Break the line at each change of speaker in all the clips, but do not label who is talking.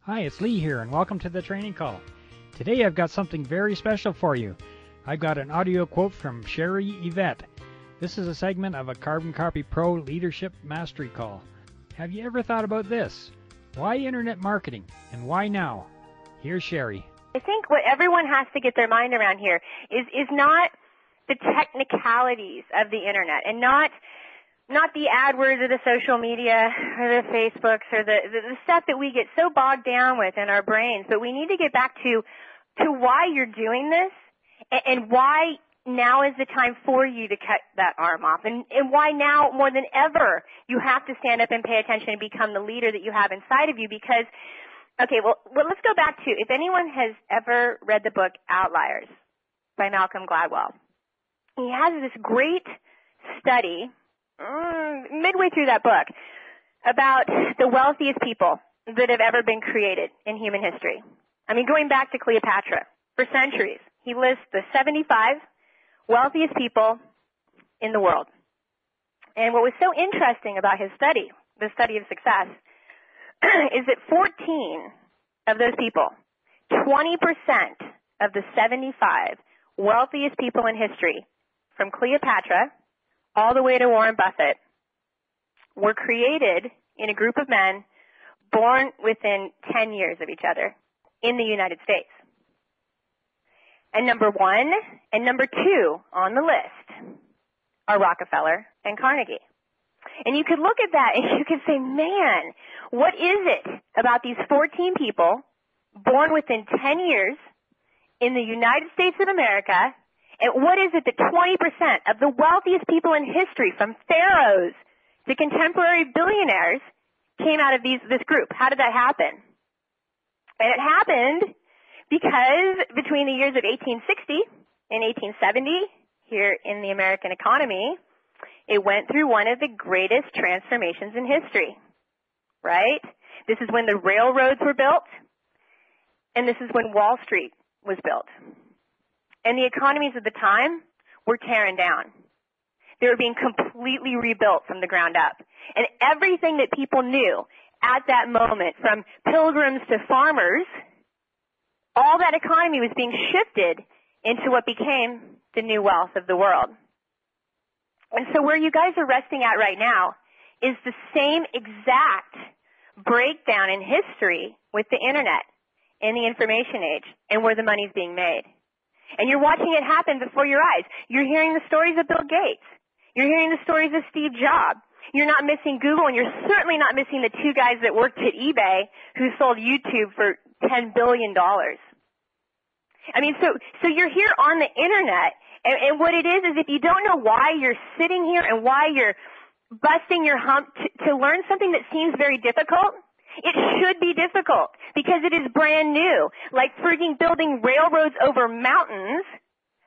Hi, it's Lee here, and welcome to the training call. Today I've got something very special for you. I've got an audio quote from Sherry Yvette. This is a segment of a Carbon Copy Pro Leadership Mastery Call. Have you ever thought about this? Why internet marketing, and why now? Here's Sherry.
I think what everyone has to get their mind around here is not the technicalities of the internet, and not the AdWords or the social media or the Facebooks or the stuff that we get so bogged down with in our brains. But we need to get back to why you're doing this and why now is the time for you to cut that arm off, and why now more than ever you have to stand up and pay attention and become the leader that you have inside of you. Because, okay, well let's go back to, if anyone has ever read the book Outliers by Malcolm Gladwell, he has this great study midway through that book about the wealthiest people that have ever been created in human history. I mean, going back to Cleopatra, for centuries, he lists the 75 wealthiest people in the world. And what was so interesting about his study, the study of success, is that 14 of those people, 20% of the 75 wealthiest people in history, from Cleopatra all the way to Warren Buffett, were created in a group of men born within 10 years of each other in the United States. And number one and number two on the list are Rockefeller and Carnegie. And you could look at that and you could say, man, what is it about these 14 people born within 10 years in the United States of America, and what is it that 20% of the wealthiest people in history, from pharaohs to contemporary billionaires, came out of this group? How did that happen? And it happened because between the years of 1860 and 1870, here in the American economy, it went through one of the greatest transformations in history, right? This is when the railroads were built, and this is when Wall Street was built. And the economies of the time were tearing down. They were being completely rebuilt from the ground up. And everything that people knew at that moment, from pilgrims to farmers, all that economy was being shifted into what became the new wealth of the world. And so where you guys are resting at right now is the same exact breakdown in history with the internet and the information age and where the money's being made. And you're watching it happen before your eyes. You're hearing the stories of Bill Gates. You're hearing the stories of Steve Jobs. You're not missing Google, and you're certainly not missing the two guys that worked at eBay who sold YouTube for $10 billion. I mean, so you're here on the internet, and what it is if you don't know why you're sitting here and why you're busting your hump to learn something that seems very difficult, it should be difficult because it is brand new. Like freaking building railroads over mountains,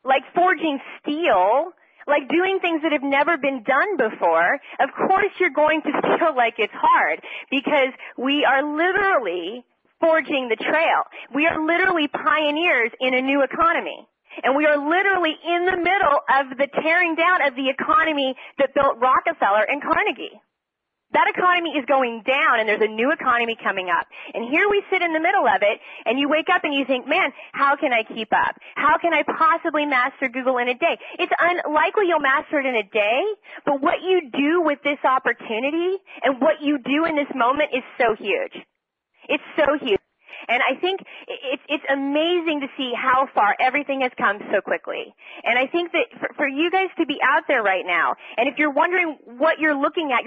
like forging steel, like doing things that have never been done before. Of course you're going to feel like it's hard because we are literally forging the trail. We are literally pioneers in a new economy. And we are literally in the middle of the tearing down of the economy that built Rockefeller and Carnegie. That economy is going down, and there's a new economy coming up. And here we sit in the middle of it, and you wake up and you think, man, how can I keep up? How can I possibly master Google in a day? It's unlikely you'll master it in a day, but what you do with this opportunity and what you do in this moment is so huge. It's so huge. And I think it's amazing to see how far everything has come so quickly. And I think that for you guys to be out there right now, and if you're wondering what you're looking at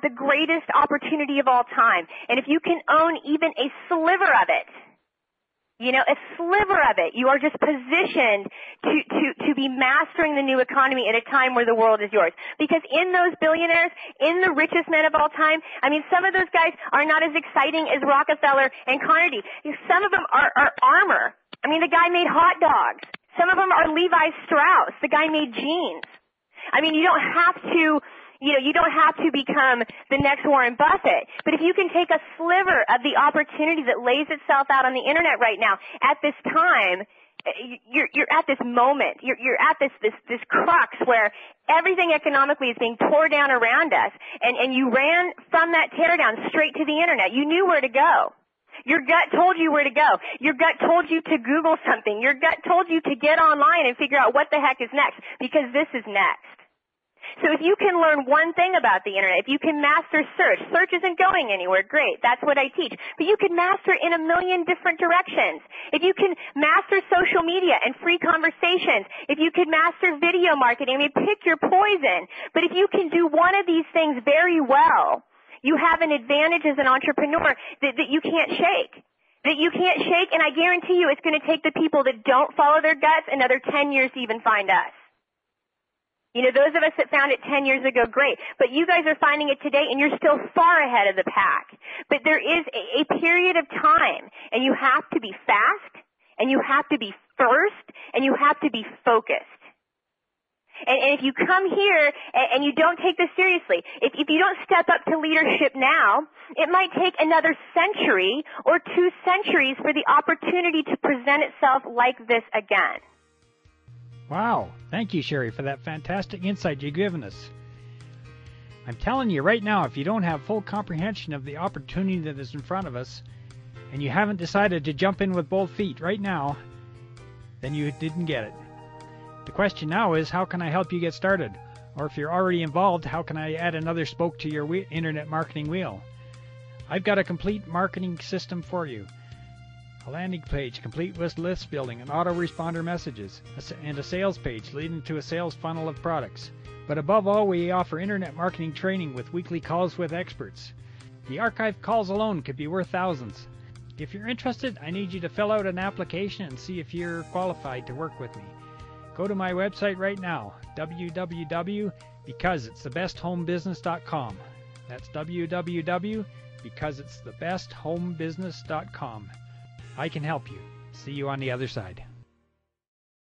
the greatest opportunity of all time. And if you can own even a sliver of it, a sliver of it, you are just positioned to be mastering the new economy at a time where the world is yours. Because in those billionaires, in the richest men of all time, I mean, some of those guys are not as exciting as Rockefeller and Carnegie. Some of them are armor. I mean, the guy made hot dogs. Some of them are Levi Strauss. The guy made jeans. I mean, you don't have to become the next Warren Buffett. But if you can take a sliver of the opportunity that lays itself out on the internet right now at this time, you're at this moment. You're at this crux where everything economically is being tore down around us, and you ran from that teardown straight to the internet. You knew where to go. Your gut told you where to go. Your gut told you to Google something. Your gut told you to get online and figure out what the heck is next, because this is next. So if you can learn one thing about the internet, if you can master search, search isn't going anywhere, great, that's what I teach. But you can master it in a million different directions. If you can master social media and free conversations, if you can master video marketing, I mean, pick your poison. But if you can do one of these things very well, you have an advantage as an entrepreneur that you can't shake. That you can't shake, and I guarantee you it's going to take the people that don't follow their guts another 10 years to even find us. You know, those of us that found it 10 years ago, great. But you guys are finding it today, and you're still far ahead of the pack. But there is a period of time, and you have to be fast, and you have to be first, and you have to be focused. And if you come here and you don't take this seriously, if you don't step up to leadership now, it might take another century or 2 centuries for the opportunity to present itself like this again.
Wow. Thank you, Sherry, for that fantastic insight you've given us. I'm telling you right now, if you don't have full comprehension of the opportunity that is in front of us, and you haven't decided to jump in with both feet right now, then you didn't get it. The question now is, how can I help you get started? Or if you're already involved, how can I add another spoke to your internet marketing wheel? I've got a complete marketing system for you. A landing page complete with list building and autoresponder messages, and a sales page leading to a sales funnel of products. But above all, we offer internet marketing training with weekly calls with experts. The archived calls alone could be worth thousands. If you're interested, I need you to fill out an application and see if you're qualified to work with me. Go to my website right now, www.becauseitsthebesthombusiness.com. That's www.becauseitsthebesthombusiness.com. I can help you. See you on the other side.